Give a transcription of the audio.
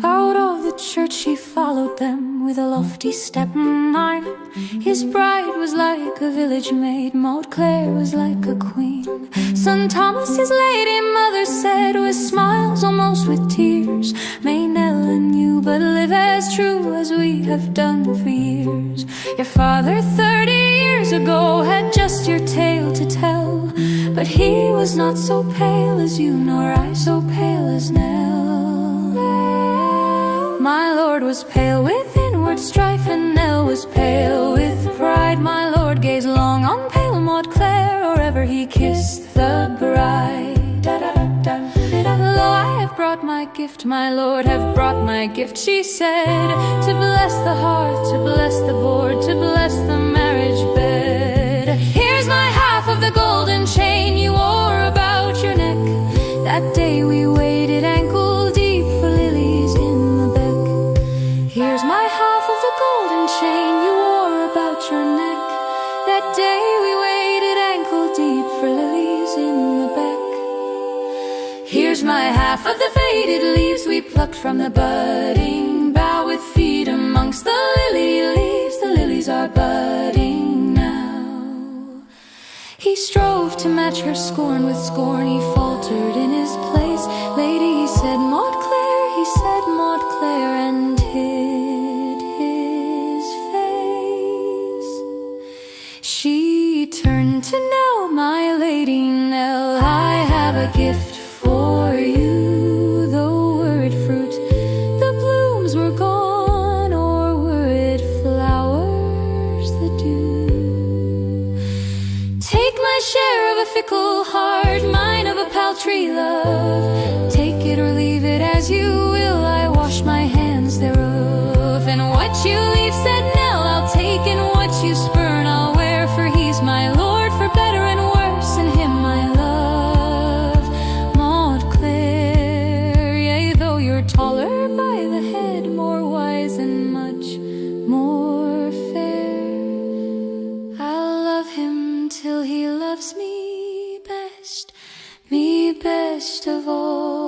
Out of the church he followed them with a lofty step and nine. His bride was like a village maid, Maude Clare was like a queen. Son Thomas his lady mother said, with smiles almost with tears, may Nell and you but live as true as we have done for years. Your father 30 years ago had just your tale to tell, but he was not so pale as you, nor I so pale as Nell. My lord was pale with inward strife, and Nell was pale with pride. My lord gazed long on pale Maude Clare, or ever he kissed the bride. Lo, I have brought my gift, my lord, have brought my gift, she said, to bless the hearth, to bless the board, to bless the marriage bed. Here's my half of the golden chain you wore about your neck. That day we waded ankle deep for lilies in the beck. Here's my half of the golden chain you wore about your neck. That day we waded ankle deep for lilies in the beck. Here's my half of the faded leaves we plucked from the budding bough. With feet amongst the lily leaves, the lilies are budding now. He strove to match her scorn with scorn, he faltered in his place. Lady, he said, Maude Clare, he said, Maude Clare, and hid his face. She turned to Nell, my lady Nell, I have a gift for you. Though were it fruit, the blooms were gone, or were it flowers, the dew. Take my share of a fickle heart, mine of a paltry love. Take it or leave it as you will, I wash my hands thereof. And what you leave, said Nell, I'll take, and what you spurn I'll wear, for he's my lord for better and worse, and him I love. Maude Clare, yea, though you're taller by the head, more wise and much more fair, I'll love him till he loves me best of all.